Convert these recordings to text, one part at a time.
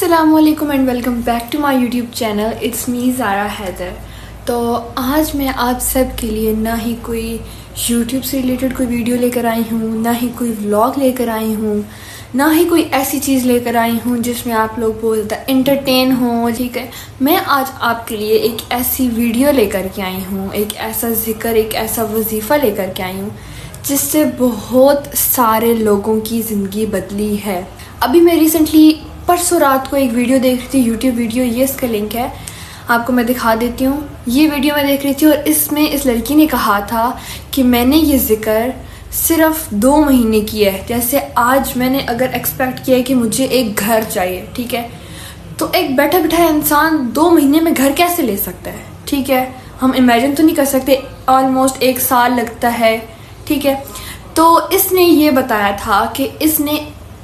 अस्सलामुअलैकुम and welcome back to my YouTube channel. It's me Zara Haider. तो आज मैं आप सब के लिए ना ही कोई यूट्यूब से रिलेटेड कोई वीडियो लेकर आई हूँ, ना ही कोई व्लॉग लेकर आई हूँ, ना ही कोई ऐसी चीज़ लेकर आई हूँ जिसमें आप लोग बहुत ज़्यादा एंटरटेन हों। ठीक है, मैं आज आपके लिए एक ऐसी वीडियो लेकर के आई हूँ, एक ऐसा जिक्र, एक ऐसा वजीफ़ा लेकर के आई हूँ जिससे बहुत सारे लोगों की ज़िंदगी बदली है। अभी मैं रिसेंटली परसों रात को एक वीडियो देख रही थी, यूट्यूब वीडियो, ये इसका लिंक है, आपको मैं दिखा देती हूँ। ये वीडियो मैं देख रही थी और इसमें इस लड़की ने कहा था कि मैंने ये जिक्र सिर्फ 2 महीने किया है। जैसे आज मैंने अगर एक्सपेक्ट किया है कि मुझे एक घर चाहिए, ठीक है, तो एक बैठा बैठा इंसान 2 महीने में घर कैसे ले सकता है? ठीक है, हम इमेजिन तो नहीं कर सकते, ऑलमोस्ट 1 साल लगता है। ठीक है, तो इसने ये बताया था कि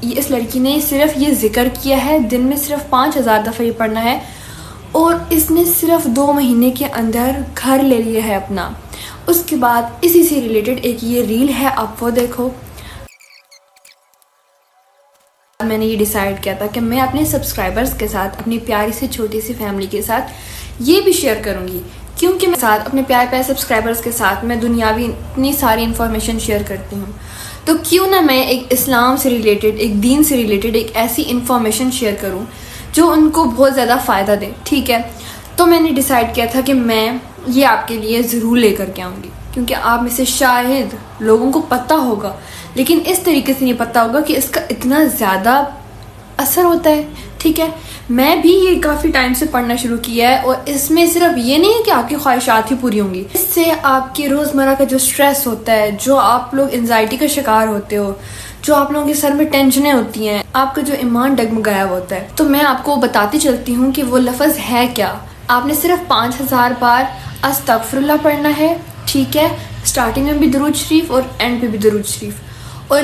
इस लड़की ने सिर्फ ये जिक्र किया है, दिन में सिर्फ 5000 दफ़ा ये पढ़ना है और इसने सिर्फ 2 महीने के अंदर घर ले लिया है अपना। उसके बाद इसी से रिलेटेड एक ये रील है, आप वो देखो। मैंने ये डिसाइड किया था कि मैं अपने सब्सक्राइबर्स के साथ, अपनी प्यारी सी छोटी सी फैमिली के साथ ये भी शेयर करूँगी, क्योंकि मैं साथ अपने प्यारे प्यारे सब्सक्राइबर्स के साथ मैं दुनियावी इतनी सारी इन्फॉर्मेशन शेयर करती हूँ, तो क्यों ना मैं एक इस्लाम से रिलेटेड, एक दीन से रिलेटेड एक ऐसी इन्फॉर्मेशन शेयर करूं जो उनको बहुत ज़्यादा फ़ायदा दे। ठीक है, तो मैंने डिसाइड किया था कि मैं ये आपके लिए ज़रूर लेकर के आऊँगी, क्योंकि आप में से शायद लोगों को पता होगा लेकिन इस तरीके से नहीं पता होगा कि इसका इतना ज़्यादा असर होता है। ठीक है, मैं भी ये काफ़ी टाइम से पढ़ना शुरू किया है और इसमें सिर्फ ये नहीं है कि आपकी ख्वाहिशात ही पूरी होंगी, इससे आपके रोज़मर्रा का जो स्ट्रेस होता है, जो आप लोग एंजाइटी का शिकार होते हो, जो आप लोगों के सर में टेंशनें होती हैं, आपका जो ईमान डगमगाया होता है, तो मैं आपको बताती चलती हूँ कि वो लफ्ज़ है क्या। आपने सिर्फ 5000 बार अस्तगफिरुल्लाह पढ़ना है। ठीक है, स्टार्टिंग में भी दुरूद शरीफ और एंड पे भी दुरूद शरीफ, और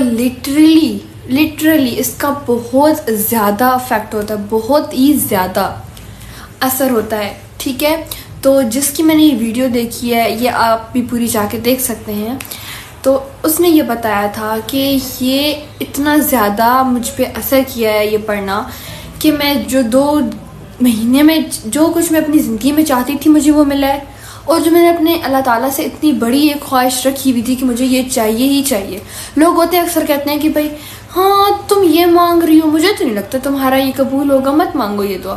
लिटरली इसका बहुत ज़्यादा इफेक्ट होता है, बहुत ही ज़्यादा असर होता है। ठीक है, तो जिसकी मैंने ये वीडियो देखी है, ये आप भी पूरी जाके देख सकते हैं, तो उसने ये बताया था कि ये इतना ज़्यादा मुझ पे असर किया है ये पढ़ना कि मैं जो 2 महीने में जो कुछ मैं अपनी ज़िंदगी में चाहती थी मुझे वो मिला है, और जो मैंने अपने अल्लाह ताला से इतनी बड़ी एक ख्वाहिश रखी हुई थी कि मुझे ये चाहिए ही चाहिए। लोग होते हैं अक्सर कहते हैं कि भाई हाँ तुम ये मांग रही हो, मुझे तो नहीं लगता तुम्हारा ये कबूल होगा, मत मांगो ये दुआ।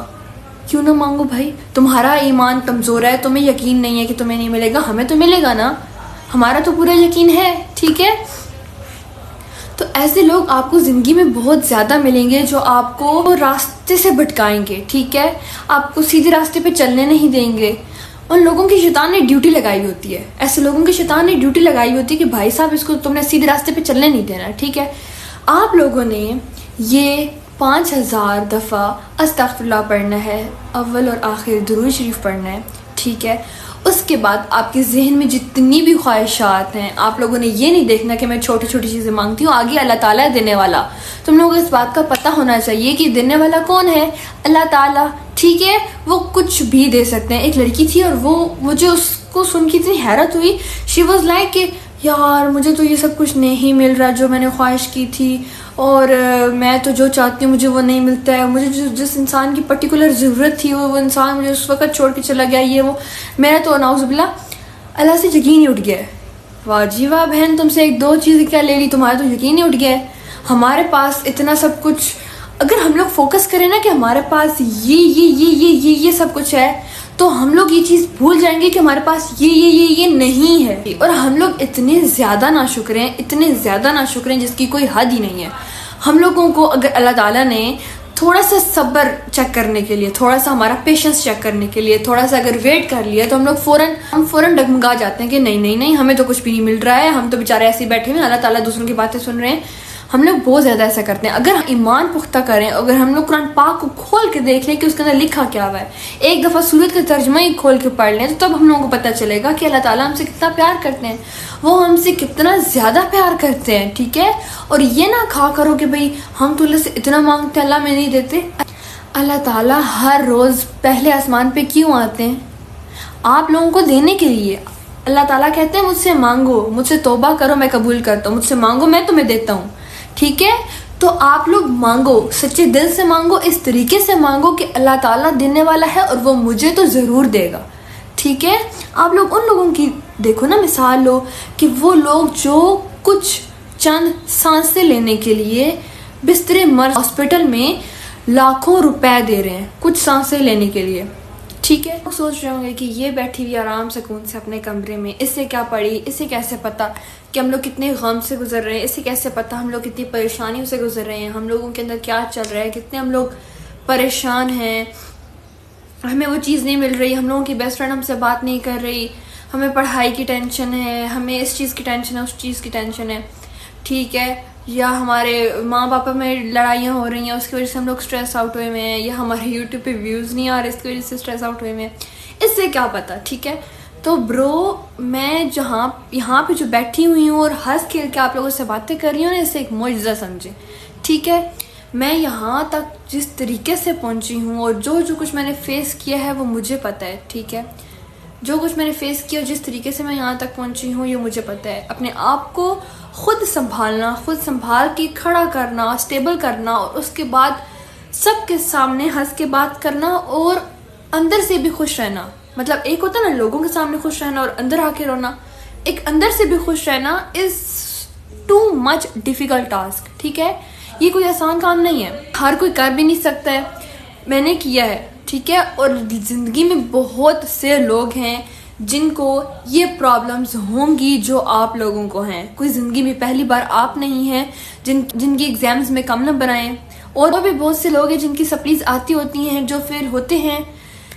क्यों ना मांगो भाई, तुम्हारा ईमान कमज़ोर है, तुम्हें यकीन नहीं है कि तुम्हें नहीं मिलेगा, हमें तो मिलेगा ना, हमारा तो पूरा यकीन है। ठीक है, तो ऐसे लोग आपको ज़िंदगी में बहुत ज़्यादा मिलेंगे जो आपको रास्ते से भटकाएंगे। ठीक है, आपको सीधे रास्ते पे चलने नहीं देंगे। उन लोगों की शैतान ने ड्यूटी लगाई होती है, ऐसे लोगों की शैतान ने ड्यूटी लगाई होती है कि भाई साहब इसको तुमने सीधे रास्ते पे चलने नहीं देना। ठीक है, आप लोगों ने ये 5000 दफ़ा अस्तगफिरुल्लाह पढ़ना है, अव्वल और आखिर दुरूद शरीफ पढ़ना है। ठीक है, उसके बाद आपके जहन में जितनी भी ख्वाहिशात हैं, आप लोगों ने ये नहीं देखना कि मैं छोटी छोटी चीज़ें मांगती हूँ, आगे अल्लाह ताला है देने वाला। तुम लोगों को इस बात का पता होना चाहिए कि देने वाला कौन है? अल्लाह ताला। ठीक है, वो कुछ भी दे सकते हैं। एक लड़की थी और वो मुझे उसको सुन के इतनी हैरत हुई, शी वॉज लाइक कि यार मुझे तो ये सब कुछ नहीं मिल रहा जो मैंने ख्वाहिश की थी, और मैं तो जो चाहती हूँ मुझे वो नहीं मिलता है, मुझे जिस इंसान की पर्टिकुलर ज़रूरत थी वो इंसान मुझे उस वक़्त छोड़ के चला गया, ये वो। मेरा तो नाउज़ुबिल्लाह अल्लाह से यकीन ही उठ गया है। वाह जी वाह बहन, तुमसे 1-2 चीज़ क्या ले ली, तुम्हारा तो यकीन ही उठ गया है। हमारे पास इतना सब कुछ, अगर हम लोग फोकस करें ना कि हमारे पास ये सब कुछ है, तो हम लोग ये चीज़ भूल जाएंगे कि हमारे पास ये नहीं है। और हम लोग इतने ज़्यादा नाशुक्र हैं, इतने ज़्यादा नाशुक्र हैं जिसकी कोई हद ही नहीं है। हम लोगों को अगर अल्लाह ताला ने थोड़ा सा सब्र चेक करने के लिए, थोड़ा सा हमारा पेशेंस चेक करने के लिए, थोड़ा सा अगर वेट कर लिया, तो हम लोग फ़ौरन डगमगा जाते हैं कि नहीं हमें तो कुछ भी नहीं मिल रहा है, हम तो बेचारे ऐसे ही बैठे हुए हैं, अल्लाह ताला दूसरों की बातें सुन रहे हैं। हम लोग बहुत ज़्यादा ऐसा करते हैं। अगर ईमान पुख्ता करें, अगर हम लोग कुरान पाक को खोल के देख लें कि उसके अंदर लिखा क्या हुआ है, एक दफ़ा सूरत का तर्जुमा ही खोल के पढ़ लें, तो तब हम लोगों को पता चलेगा कि अल्लाह ताला हमसे कितना प्यार करते हैं, वो हमसे कितना ज़्यादा प्यार करते हैं। ठीक है, और ये ना खा करो कि भाई हम तो अल्लाह से इतना मांगते हैं अल्लाह में नहीं देते। अल्लाह ताला हर रोज़ पहले आसमान पे क्यों आते हैं? आप लोगों को देने के लिए। अल्लाह ताला कहते हैं मुझसे मांगो, मुझसे तौबा करो, मैं कबूल करता हूँ, मुझसे मांगो मैं तुम्हें देता हूँ। ठीक है, तो आप लोग मांगो, सच्चे दिल से मांगो, इस तरीके से मांगो कि अल्लाह ताला देने वाला है और वो मुझे तो ज़रूर देगा, ठीक है। आप लोग उन लोगों की देखो ना मिसाल लो कि वो लोग जो कुछ चंद सांसें लेने के लिए बिस्तरे मर्ज हॉस्पिटल में लाखों रुपए दे रहे हैं कुछ सांसें लेने के लिए, ठीक है। सोच रहे होंगे कि ये बैठी हुई आराम सुकून से अपने कमरे में, इससे क्या पड़ी, इससे कैसे पता कि हम लोग कितने गम से गुजर रहे हैं, इससे कैसे पता हम लोग कितनी परेशानियों से गुजर रहे हैं, हम लोगों के अंदर क्या चल रहा है, कितने हम लोग परेशान हैं, हमें वो चीज़ नहीं मिल रही, हम लोगों की बेस्ट फ्रेंड हमसे बात नहीं कर रही, हमें पढ़ाई की टेंशन है, हमें इस चीज़ की टेंशन है, उस चीज़ की टेंशन है, ठीक है। या हमारे माँ पापा में लड़ाइयाँ हो रही हैं, उसकी वजह से हम लोग स्ट्रेस आउट हुए हैं, या हमारे यूट्यूब पे व्यूज़ नहीं आ रहे, इसकी वजह से स्ट्रेस आउट हुए हैं, इससे क्या पता, ठीक है। तो ब्रो, मैं यहाँ पे जो बैठी हुई हूँ और हंस खेल के आप लोगों से बातें कर रही हूँ ना, इससे एक मुआजिज़ा समझे, ठीक है। मैं यहाँ तक जिस तरीके से पहुँची हूँ और जो कुछ मैंने फेस किया है वो मुझे पता है, ठीक है। जो कुछ मैंने फेस किया और जिस तरीके से मैं यहाँ तक पहुँची हूँ ये मुझे पता है। अपने आप को खुद संभालना, खुद संभाल के खड़ा करना, स्टेबल करना, और उसके बाद सबके सामने हंस के बात करना और अंदर से भी खुश रहना। मतलब एक होता है ना लोगों के सामने खुश रहना और अंदर आके रोना, एक अंदर से भी खुश रहना is too much difficult task, ठीक है। ये कोई आसान काम नहीं है, हर कोई कर भी नहीं सकता है, मैंने किया है, ठीक है। और ज़िंदगी में बहुत से लोग हैं जिनको ये प्रॉब्लम्स होंगी जो आप लोगों को हैं। कोई ज़िंदगी में पहली बार आप नहीं हैं जिनकी एग्ज़ाम्स में कम नंबर आए, और भी बहुत से लोग हैं जिनकी सप्लीज आती होती हैं जो फिर होते हैं,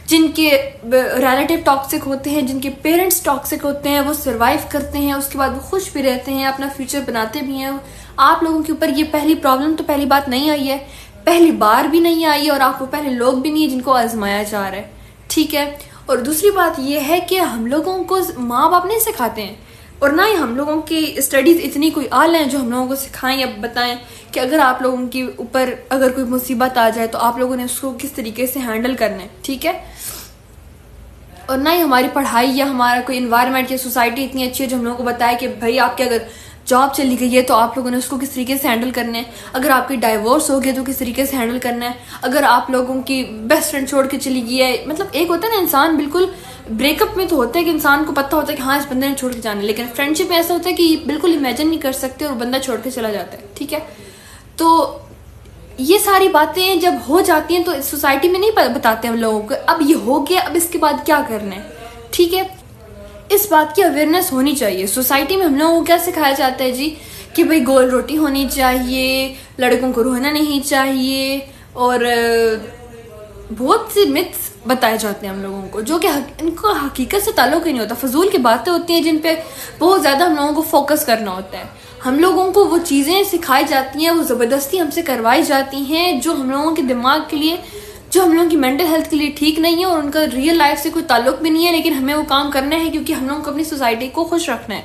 जिनके रिलेटिव टॉक्सिक होते हैं, जिनके पेरेंट्स टॉक्सिक होते हैं, वो सर्वाइव करते हैं, उसके बाद वो खुश भी रहते हैं, अपना फ्यूचर बनाते भी हैं। आप लोगों के ऊपर ये पहली प्रॉब्लम तो पहली बात नहीं आई है, पहली बार भी नहीं आई है, और आप वो पहले लोग भी नहीं है जिनको आजमाया जा रहा है, ठीक है। और दूसरी बात ये है कि हम लोगों को माँ बाप नहीं सिखाते हैं, और ना ही हम लोगों की स्टडीज़ इतनी कोई आल हैं जो हम लोगों को सिखाएं या बताएं कि अगर आप लोगों के ऊपर अगर कोई मुसीबत आ जाए तो आप लोगों ने उसको किस तरीके से हैंडल करना है, ठीक है। और ना ही हमारी पढ़ाई या हमारा कोई इन्वायरमेंट या सोसाइटी इतनी अच्छी है जो हम लोगों को बताए कि भाई आपके अगर जॉब चली गई है तो आप लोगों ने उसको किस तरीके से हैंडल करना है, अगर आपकी डाइवोर्स हो गया तो किस तरीके से हैंडल करना है, अगर आप लोगों की बेस्ट फ्रेंड छोड़ के चली गई है। मतलब एक होता है ना इंसान बिल्कुल ब्रेकअप में तो होता है कि इंसान को पता होता है कि हाँ इस बंदे ने छोड़ के जाना है, लेकिन फ्रेंडशिप में ऐसा होता है कि बिल्कुल इमेजिन नहीं कर सकते और बंदा छोड़ के चला जाता है, ठीक है। तो ये सारी बातें जब हो जाती हैं तो सोसाइटी में नहीं बताते हम लोगों को अब ये हो गया, अब इसके बाद क्या करना है, ठीक है। इस बात की अवेयरनेस होनी चाहिए। सोसाइटी में हम लोगों को क्या सिखाया जाता है जी कि भाई गोल रोटी होनी चाहिए, लड़कों को रोना नहीं चाहिए, और बहुत सी मिथ्स बताए जाते हैं हम लोगों को जो कि इनको हकीकत से ताल्लुक ही नहीं होता। फजूल की बातें होती हैं जिन पे बहुत ज़्यादा हम लोगों को फोकस करना होता है। हम लोगों को वो चीज़ें सिखाई जाती हैं, वो ज़बरदस्ती हमसे करवाई जाती हैं जो हम लोगों के दिमाग के लिए, जो हम लोगों की मेंटल हेल्थ के लिए ठीक नहीं है, और उनका रियल लाइफ से कोई ताल्लुक भी नहीं है, लेकिन हमें वो काम करना है क्योंकि हम लोगों को अपनी सोसाइटी को खुश रखना है।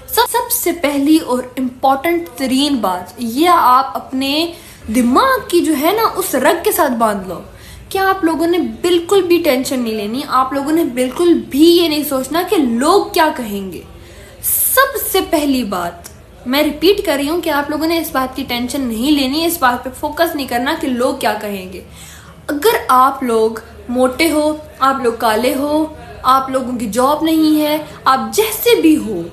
सबसे पहली और इम्पॉर्टेंट तरीन बात ये आप अपने दिमाग की जो है ना उस रग के साथ बांध लो कि आप लोगों ने बिल्कुल भी टेंशन नहीं लेनी, आप लोगों ने बिल्कुल भी ये नहीं सोचना कि लोग क्या कहेंगे। सबसे पहली बात मैं रिपीट कर रही हूँ कि आप लोगों ने इस बात की टेंशन नहीं लेनी, इस बात पे फोकस नहीं करना कि लोग क्या कहेंगे। अगर आप लोग मोटे हो, आप लोग काले हो, आप लोगों की जॉब नहीं है, आप जैसे भी हो,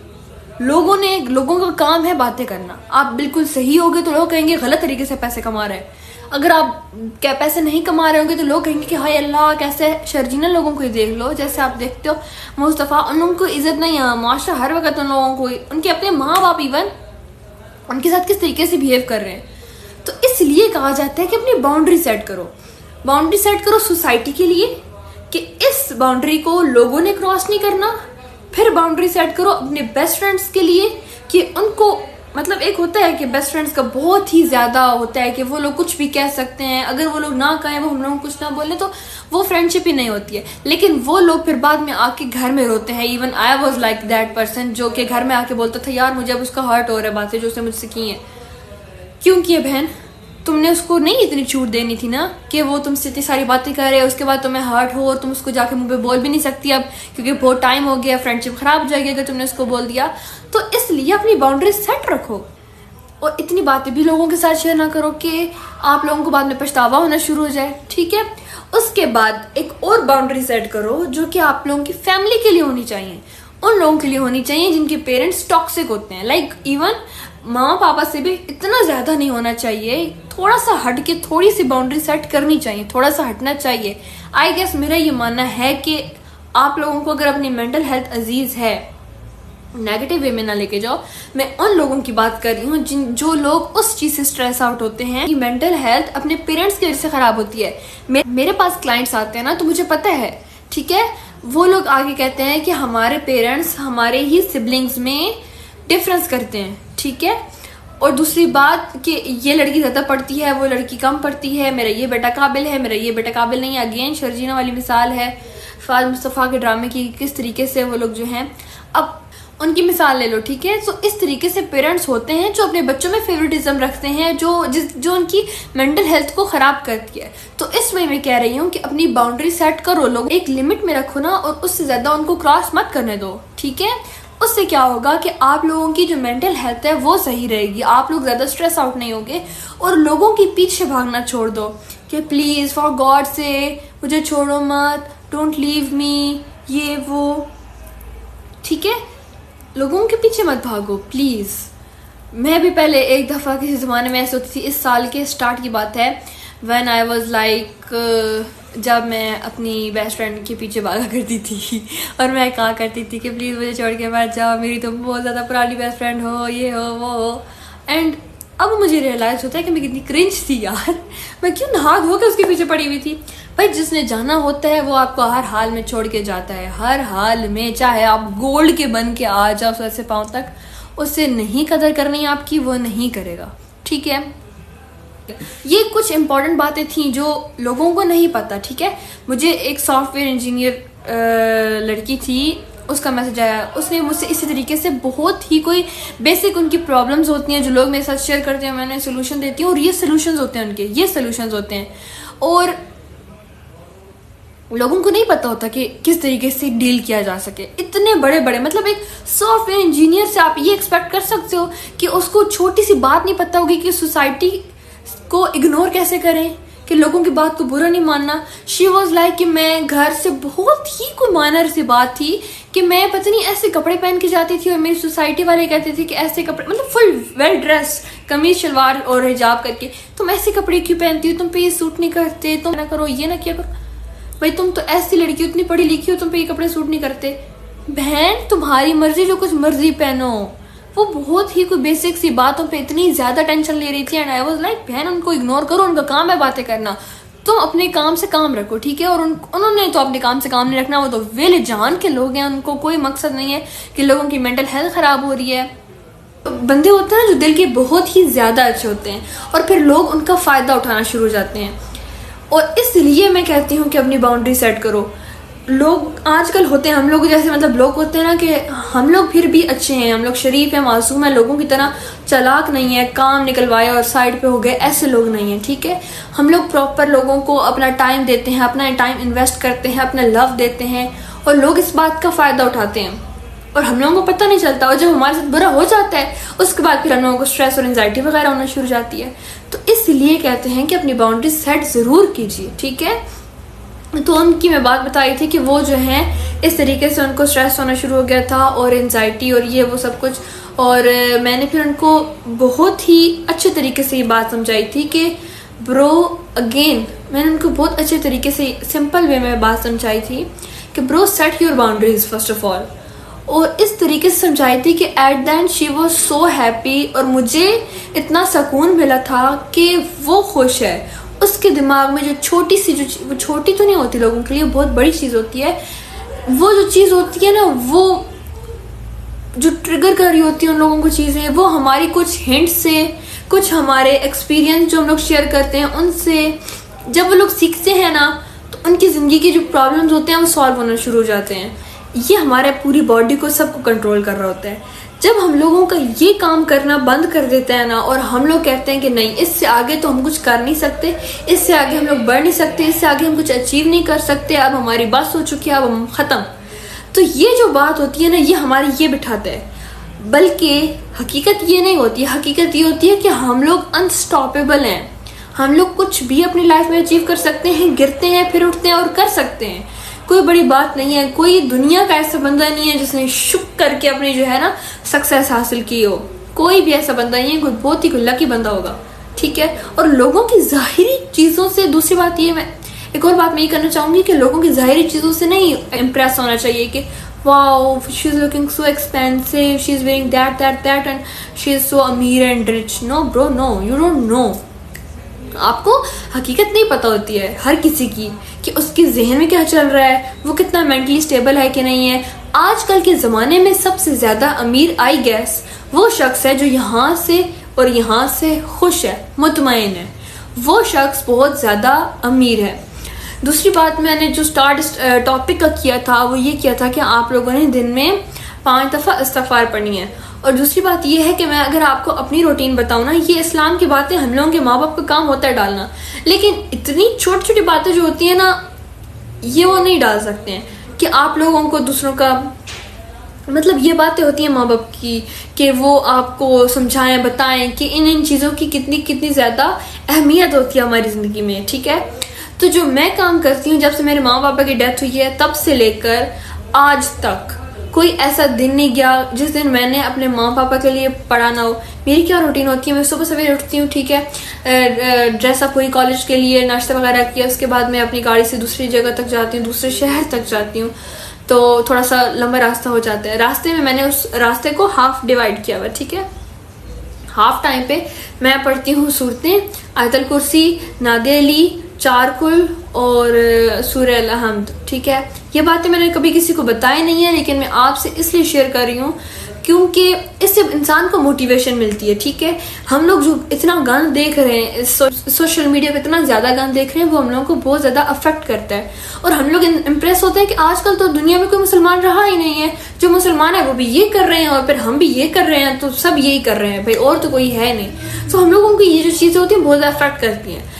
लोगों का काम है बातें करना। आप बिल्कुल सही होगे तो लोग कहेंगे गलत तरीके से पैसे कमा रहे हैं। अगर आप क्या पैसे नहीं कमा रहे होंगे तो लोग कहेंगे कि हाय अल्लाह कैसे शर्जीना। लोगों को ही देख लो, जैसे आप देखते हो मुस्तफ़ा, उन लोगों को इज्जत नहीं है, माशा हर वक्त उन लोगों को, उनके अपने माँ बाप इवन उनके साथ किस तरीके से बिहेव कर रहे हैं। तो इसलिए कहा जाता है कि अपनी बाउंड्री सेट करो, बाउंड्री सेट करो सोसाइटी के लिए कि इस बाउंड्री को लोगों ने क्रॉस नहीं करना। फिर बाउंड्री सेट करो अपने बेस्ट फ्रेंड्स के लिए कि उनको, मतलब एक होता है कि बेस्ट फ्रेंड्स का बहुत ही ज़्यादा होता है कि वो लोग कुछ भी कह सकते हैं, अगर वो लोग ना कहें, वो हम लोग कुछ ना बोले तो वो फ्रेंडशिप ही नहीं होती है। लेकिन वो लोग फिर बाद में आके घर में रोते हैं। Even I was like that person जो कि घर में आके बोलता था यार मुझे अब उसका हर्ट हो रहा है बातें जो उसने मुझसे की हैं। क्यों किए बहन? तुमने उसको नहीं इतनी छूट देनी थी ना कि वो तुमसे इतनी सारी बातें करे, उसके बाद तुम्हें हर्ट हो और तुम उसको जाके मुंह पे बोल भी नहीं सकती अब, क्योंकि बहुत टाइम हो गया, फ्रेंडशिप खराब हो जाएगी अगर तुमने उसको बोल दिया। तो इसलिए अपनी बाउंड्री सेट रखो। और इतनी बातें भी लोगों के साथ शेयर ना करो कि आप लोगों को बाद में पछतावा होना शुरू हो जाए, ठीक है। उसके बाद एक और बाउंड्री सेट करो जो कि आप लोगों की फैमिली के लिए होनी चाहिए, उन लोगों के लिए होनी चाहिए जिनके पेरेंट्स टॉक्सिक होते हैं। लाइक इवन माँ पापा से भी इतना ज्यादा नहीं होना चाहिए, थोड़ा सा हट के थोड़ी सी बाउंड्री सेट करनी चाहिए, थोड़ा सा हटना चाहिए। आई गेस मेरा ये मानना है कि आप लोगों को अगर अपनी मेंटल हेल्थ अजीज है, नेगेटिव वे में ना लेके जाओ। मैं उन लोगों की बात कर रही हूँ जो लोग उस चीज से स्ट्रेस आउट होते हैं कि मेंटल हेल्थ अपने पेरेंट्स की वजह से खराब होती है। मेरे पास क्लाइंट्स आते हैं ना, तो मुझे पता है, ठीक है, वो लोग आगे कहते हैं कि हमारे पेरेंट्स हमारे ही सिबलिंग्स में डिफरेंस करते हैं, ठीक है। और दूसरी बात कि ये लड़की ज़्यादा पढ़ती है, वो लड़की कम पढ़ती है, मेरा ये बेटा काबिल है, मेरा ये बेटा काबिल नहीं है। अगेन शर्जीना वाली मिसाल है फाज मुस्तफ़ा के ड्रामे की, किस तरीके से वो लोग जो हैं, अब उनकी मिसाल ले लो, ठीक है। तो इस तरीके से पेरेंट्स होते हैं जो अपने बच्चों में फेवरेटिज्म रखते हैं, जो उनकी मेंटल हेल्थ को ख़राब करती है। तो इस वे में कह रही हूँ कि अपनी बाउंड्री सेट करो, लोग एक लिमिट में रखो ना, और उससे ज़्यादा उनको क्रॉस मत करने दो, ठीक है। उससे क्या होगा कि आप लोगों की जो मेंटल हेल्थ है वो सही रहेगी, आप लोग ज़्यादा स्ट्रेस आउट नहीं होंगे। और लोगों के पीछे भागना छोड़ दो कि प्लीज़ फॉर गॉड से मुझे छोड़ो मत, डोंट लीव मी, ये वो, ठीक है। लोगों के पीछे मत भागो प्लीज़। मैं भी पहले एक दफ़ा किसी ज़माने में ऐसे होती थी, इस साल के स्टार्ट की बात है, व्हेन आई वाज लाइक, जब मैं अपनी बेस्ट फ्रेंड के पीछे भागा करती थी और मैं कहा करती थी कि प्लीज़ मुझे छोड़ के मत जाओ, मेरी तो बहुत ज़्यादा पुरानी बेस्ट फ्रेंड हो, ये हो वो हो। एंड अब मुझे रियलाइज़ होता है कि मैं कितनी क्रिंज थी यार, मैं क्यों नहा धो के उसके पीछे पड़ी हुई थी। भाई जिसने जाना होता है वो आपको हर हाल में छोड़ के जाता है, हर हाल में, चाहे आप गोल्ड के बन के आ जाओ सर से पाँव तक, उससे नहीं कदर करनी आपकी, वो नहीं करेगा, ठीक है। ये कुछ इंपॉर्टेंट बातें थी जो लोगों को नहीं पता, ठीक है। मुझे एक सॉफ्टवेयर इंजीनियर लड़की थी, उसका मैसेज आया, उसने मुझसे इसी तरीके से बहुत ही कोई बेसिक उनकी प्रॉब्लम्स होती हैं जो लोग मेरे साथ शेयर करते हैं, मैंने सोल्यूशन देती हूँ, और ये सोल्यूशंस होते हैं उनके, ये सोल्यूशंस होते हैं। और लोगों को नहीं पता होता कि किस तरीके से डील किया जा सके। इतने बड़े बड़े, मतलब एक सॉफ्टवेयर इंजीनियर से आप ये एक्सपेक्ट कर सकते हो कि उसको छोटी सी बात नहीं पता होगी कि सोसाइटी को इग्नोर कैसे करें, कि लोगों की बात को बुरा नहीं मानना। शी वॉज लाइक कि मैं घर से बहुत ही कोई माइनर सी बात थी कि मैं पता नहीं ऐसे कपड़े पहन के जाती थी और मेरी सोसाइटी वाले कहते थे कि ऐसे कपड़े, मतलब फुल वेल ड्रेस, कमीज शलवार और हिजाब करके, तुम ऐसे कपड़े क्यों पहनती हो, तुम पे ये सूट नहीं करते, तुम ना करो, ये ना किया करो। भाई तुम तो ऐसी लड़की हो, इतनी पढ़ी लिखी हो, तुम पे ये कपड़े सूट नहीं करते। बहन तुम्हारी मर्जी, जो कुछ मर्जी पहनो। वो बहुत ही कोई बेसिक सी बातों पे इतनी ज्यादा टेंशन ले रही थी, एंड आई वाज लाइक बहन उनको इग्नोर करो, उनका काम है बातें करना, तुम अपने काम से काम रखो, ठीक है। और उन्होंने तो अपने काम से काम नहीं रखना, वो तो वेले जान के लोग हैं, उनको कोई मकसद नहीं है कि लोगों की मेंटल हेल्थ खराब हो रही है। बंदे होते हैं जो दिल के बहुत ही ज्यादा अच्छे होते हैं और फिर लोग उनका फायदा उठाना शुरू हो जाते हैं। और इसलिए मैं कहती हूँ कि अपनी बाउंड्री सेट करो। लोग आजकल होते हैं, हम लोग जैसे मतलब लोग होते हैं ना कि हम लोग फिर भी अच्छे हैं, हम लोग शरीफ हैं, मासूम हैं, लोगों की तरह चालाक नहीं है, काम निकलवाए और साइड पे हो गए, ऐसे लोग नहीं हैं, ठीक है। हम लोग प्रॉपर लोगों को अपना टाइम देते हैं, अपना टाइम इन्वेस्ट करते हैं, अपना लव देते हैं, और लोग इस बात का फ़ायदा उठाते हैं और हम लोगों को पता नहीं चलता। और जब हमारे साथ बुरा हो जाता है उसके बाद फिर हम लोगों को स्ट्रेस और एंजाइटी वगैरह होना शुरू हो जाती है। तो इसलिए कहते हैं कि अपनी बाउंड्री सेट ज़रूर कीजिए, ठीक है। तो उनकी मैं बात बताई थी कि वो जो है इस तरीके से उनको स्ट्रेस होना शुरू हो गया था और एंजाइटी और ये वो सब कुछ। और मैंने फिर उनको बहुत ही अच्छे तरीके से ये बात समझाई थी कि ब्रो, अगेन मैंने उनको बहुत अच्छे तरीके से सिंपल वे में बात समझाई थी कि bro set your boundaries first of all. और इस तरीके से समझाई थी कि at the end she was so happy और मुझे इतना सुकून मिला था कि वो खुश है। उसके दिमाग में जो छोटी सी, वो छोटी तो नहीं होती, लोगों के लिए बहुत बड़ी चीज़ होती है, वो जो चीज़ होती है ना, वो जो ट्रिगर कर रही होती है उन लोगों को चीज़ें, वो हमारी कुछ हिंट से, कुछ हमारे एक्सपीरियंस जो हम लोग शेयर करते हैं उनसे जब वो लोग सीखते हैं ना, तो उनकी ज़िंदगी के जो प्रॉब्लम्स होते हैं वो सॉल्व होना शुरू हो जाते हैं। ये हमारे पूरी बॉडी को सबको कंट्रोल कर रहा होता है। जब हम लोगों का ये काम करना बंद कर देता है ना, और हम लोग कहते हैं कि नहीं, इससे आगे तो हम कुछ कर नहीं सकते, इससे आगे हम लोग बढ़ नहीं सकते, इससे आगे हम कुछ अचीव नहीं कर सकते, अब हमारी बस हो चुकी है, अब हम ख़त्म। तो ये जो बात होती है ना, ये हमारी ये बिठाता है। बल्कि हकीकत ये नहीं होती, हकीकत ये होती है कि हम लोग अनस्टॉपेबल हैं। हम लोग कुछ भी अपनी लाइफ में अचीव कर सकते हैं, गिरते हैं फिर उठते हैं और कर सकते हैं। कोई बड़ी बात नहीं है। कोई दुनिया का ऐसा बंदा नहीं है जिसने शुक करके अपनी जो है ना सक्सेस हासिल की हो। कोई भी ऐसा बंदा नहीं है, कोई बहुत ही लकी बंदा होगा, ठीक है। और लोगों की जाहिरी चीज़ों से, दूसरी बात ये, मैं एक और बात मैं ये करना चाहूँगी कि लोगों की जाहिरी चीज़ों से नहीं इम्प्रेस होना चाहिए कि wow she is looking so expensive, she is wearing that and she is so अमीर and rich. No bro, no, you don't know. आपको हकीकत नहीं पता होती है हर किसी की कि उसके जहन में क्या चल रहा है, वो कितना मेंटली स्टेबल है कि नहीं है। आजकल के ज़माने में सबसे ज़्यादा अमीर आई गेस वो शख्स है जो यहाँ से और यहाँ से खुश है, मुतमईन है। वो शख्स बहुत ज़्यादा अमीर है। दूसरी बात मैंने जो स्टार्ट टॉपिक का किया था वो ये किया था कि आप लोगों ने दिन में 5 दफ़ा इस्तिग़फ़ार पढ़नी है। और दूसरी बात ये है कि मैं अगर आपको अपनी रूटीन बताऊँ ना, ये इस्लाम की बातें हम लोगों के माँ बाप का काम होता है डालना, लेकिन इतनी छोटी छोटी बातें जो होती हैं ना, ये वो नहीं डाल सकते हैं कि आप लोगों को दूसरों का मतलब ये बातें होती हैं माँ बाप की कि वो आपको समझाएं, बताएं कि इन चीज़ों की कितनी ज़्यादा अहमियत होती है हमारी ज़िंदगी में, ठीक है। तो जो मैं काम करती हूँ, जब से मेरे माँ बापा की डेथ हुई है तब से लेकर आज तक कोई ऐसा दिन नहीं गया जिस दिन मैंने अपने माँ पापा के लिए पढ़ा ना हो। मेरी क्या रूटीन होती है, मैं सुबह सवेरे उठती हूँ, ठीक है, ड्रेस अप हुई कॉलेज के लिए, नाश्ता वगैरह किया, उसके बाद मैं अपनी गाड़ी से दूसरी जगह तक जाती हूँ, दूसरे शहर तक जाती हूँ, तो थोड़ा सा लंबा रास्ता हो जाता है। रास्ते में मैंने उस रास्ते को हाफ डिवाइड किया हुआ, ठीक है। हाफ टाइम पे मैं पढ़ती हूँ सूरतें, आयतल कुर्सी, नादे अली, चारकुल और सूरह अल-हम्द, ठीक है। ये बातें मैंने कभी किसी को बताई नहीं है, लेकिन मैं आपसे इसलिए शेयर कर रही हूँ क्योंकि इससे इंसान को मोटिवेशन मिलती है, ठीक है। हम लोग जो इतना गंद देख रहे हैं सोशल मीडिया पे, इतना ज़्यादा गंद देख रहे हैं, वो हम लोगों को बहुत ज़्यादा अफेक्ट करता है। और हम लोग इम्प्रेस होते हैं कि आजकल तो दुनिया में कोई मुसलमान रहा ही नहीं है, जो मुसलमान है वो भी ये कर रहे हैं और फिर हम भी ये कर रहे हैं, तो सब यही कर रहे हैं भाई, और तो कोई है नहीं। तो हम लोगों की ये जो चीज़ें होती हैं बहुत ज़्यादा अफेक्ट करती हैं।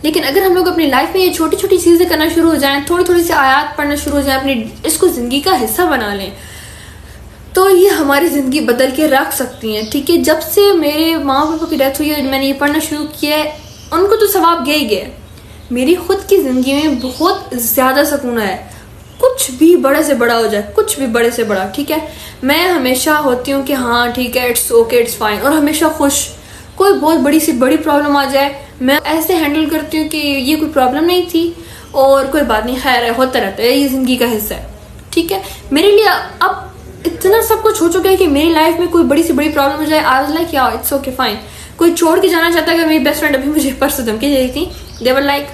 लेकिन अगर हम लोग अपनी लाइफ में ये छोटी छोटी चीज़ें करना शुरू हो जाएं, थोड़ी थोड़ी सी आयात पढ़ना शुरू हो जाएं, अपनी इसको ज़िंदगी का हिस्सा बना लें, तो ये हमारी ज़िंदगी बदल के रख सकती हैं, ठीक है। जब से मेरे माँ बाप की डेथ हुई है, मैंने ये पढ़ना शुरू किया है, उनको तो सवाब गया ही गया। मेरी खुद की ज़िंदगी में बहुत ज़्यादा सुकून है। कुछ भी बड़े से बड़ा हो जाए, कुछ भी बड़े से बड़ा, ठीक है, मैं हमेशा होती हूँ कि हाँ ठीक है, इट्स ओके, इट्स फाइन, और हमेशा खुश। कोई बहुत बड़ी से बड़ी प्रॉब्लम आ जाए, मैं ऐसे हैंडल करती हूँ कि ये कोई प्रॉब्लम नहीं थी और कोई बात नहीं, खैर है, होता रहता है, ये ज़िंदगी का हिस्सा है, ठीक है। मेरे लिए अब इतना सब कुछ हो चुका है कि मेरी लाइफ में कोई बड़ी से बड़ी प्रॉब्लम हो जाए, आई वाज लाइक या इट्स ओके फाइन। कोई छोड़ के जाना चाहता है कि मेरी बेस्ट फ्रेंड अभी मुझे परसों धमकी दे रही थी, दे वर लाइक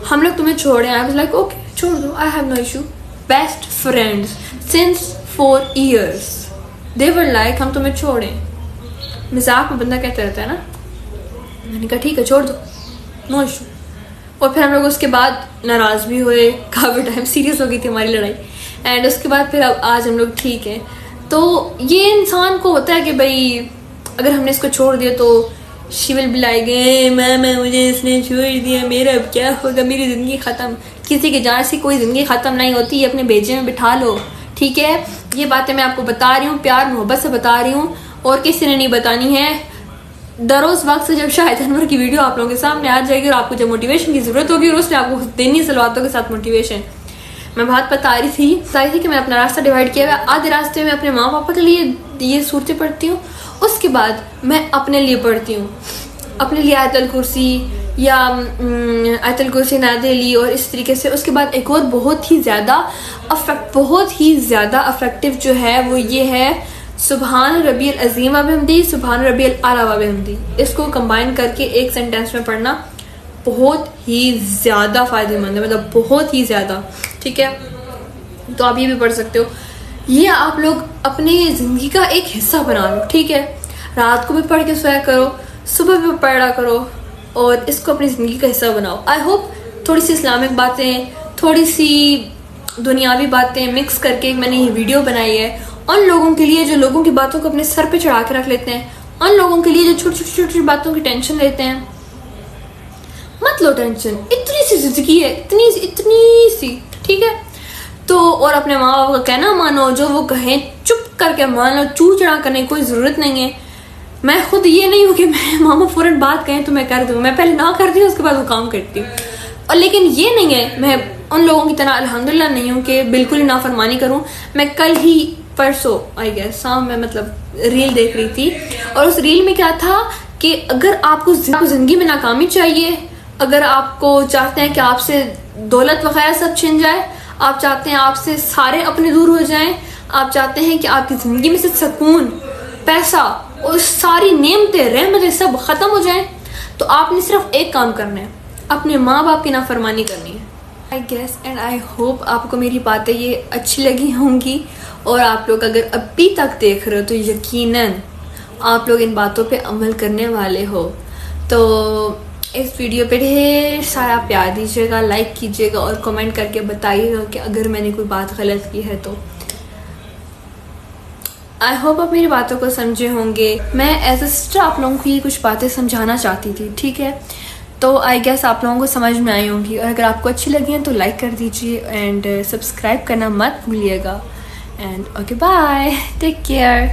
हम लोग तुम्हें छोड़ रहे हैं, आई वाज लाइक ओके छोड़ दो, I have no issue. Best friends since 4 years, they were like हम तुम्हें छोड़ें। मजाक में बंदा कहता रहता है ना, मैंने कहा ठीक है छोड़ दो, नो इशू। और फिर हम लोग उसके बाद नाराज़ भी हुए, काफ़ी टाइम सीरियस हो गई थी हमारी लड़ाई, एंड उसके बाद फिर अब आज हम लोग ठीक हैं। तो ये इंसान को होता है कि भाई अगर हमने इसको छोड़ दिया तो शी विल बी लाइक मैं मुझे इसने छोड़ दिया, मेरा अब क्या होगा, मेरी ज़िंदगी ख़त्म। किसी के जाने से कोई ज़िंदगी ख़त्म नहीं होती, अपने भेजे में बिठा लो, ठीक है। ये बातें मैं आपको बता रही हूँ, प्यार मोहब्बत से बता रही हूँ, और किसी ने नहीं बतानी है। दरोज वक्त से जब शाहिद अनवर की वीडियो आप लोगों के सामने आ जाएगी और आपको जब मोटिवेशन की ज़रूरत होगी, और उसने आपको देनी सलवातों के साथ मोटिवेशन। मैं बात बता रही थी कि मैं अपना रास्ता डिवाइड किया हुआ है। आधे रास्ते में अपने माँ पापा के लिए ये सूरतें पढ़ती हूँ, उसके बाद मैं अपने लिए पढ़ती हूँ, अपने लिए आयतल कुर्सी या आयतल कुर्सी नादे ली, और इस तरीके से। उसके बाद एक और बहुत ही ज़्यादा अफेक्टिव जो है वो ये है सुबहान रबील अज़ीम व बिहम्दी, सुबहान रबील आला व बिहम्दी। इसको कंबाइन करके एक सेंटेंस में पढ़ना बहुत ही ज़्यादा फ़ायदेमंद है, मतलब बहुत ही ज़्यादा, ठीक है। तो आप ये भी पढ़ सकते हो। ये आप लोग अपनी ज़िंदगी का एक हिस्सा बना लो, ठीक है। रात को भी पढ़ के सोया करो, सुबह भी पढ़ा करो, और इसको अपनी ज़िंदगी का हिस्सा बनाओ। आई होप थोड़ी सी इस्लामिक बातें, थोड़ी सी दुनियावी बातें मिक्स करके मैंने ये वीडियो बनाई है उन लोगों के लिए जो लोगों की बातों को अपने सर पे चढ़ा के रख लेते हैं, उन लोगों के लिए जो छोटी छोटी बातों की टेंशन लेते हैं। मत लो टेंशन, इतनी सी जिंदगी है, इतनी सी, ठीक है। तो और अपने माँ बाप का कहना मानो, जो वो कहें चुप करके मान लो, चू चढ़ा करने की कोई ज़रूरत नहीं है। मैं खुद ये नहीं हूँ कि मैं मामा फ़ौरन बात कहें तो मैं कर दूँ, मैं पहले ना करती हूँ उसके बाद वो काम करती हूँ। और लेकिन ये नहीं है, मैं उन लोगों की तरह अल्हम्दुलिल्लाह नहीं हूँ कि बिल्कुल ही नाफरमानी करूँ। मैं कल ही परसों आई गेस शाम में मतलब रील देख रही थी, और उस रील में क्या था कि अगर आपको ज़िंदगी में नाकामी चाहिए, अगर आपको चाहते हैं कि आपसे दौलत वगैरह सब छिन जाए, आप चाहते हैं आपसे सारे अपने दूर हो जाएं, आप चाहते हैं कि आपकी ज़िंदगी में से सुकून, पैसा और सारी नेमतें रहमतें सब ख़त्म हो जाएं, तो आपने सिर्फ एक काम करना है, अपने माँ बाप की नाफरमानी करनी है। I guess and I hope आपको मेरी बातें ये अच्छी लगी होंगी, और आप लोग अगर अभी तक देख रहे हो तो यकीनन आप लोग इन बातों पे अमल करने वाले हो। तो इस वीडियो पे ढेर सारा प्यार दीजिएगा, लाइक कीजिएगा और कमेंट करके बताइएगा कि अगर मैंने कोई बात गलत की है तो। आई होप आप मेरी बातों को समझे होंगे। मैं एज अ सिस्टर आप लोगों को ये कुछ बातें समझाना चाहती थी, ठीक है? तो आई गेस आप लोगों को समझ में आई होंगी, और अगर आपको अच्छी लगी हैं तो लाइक कर दीजिए एंड सब्सक्राइब करना मत भूलिएगा। And okay bye, take care.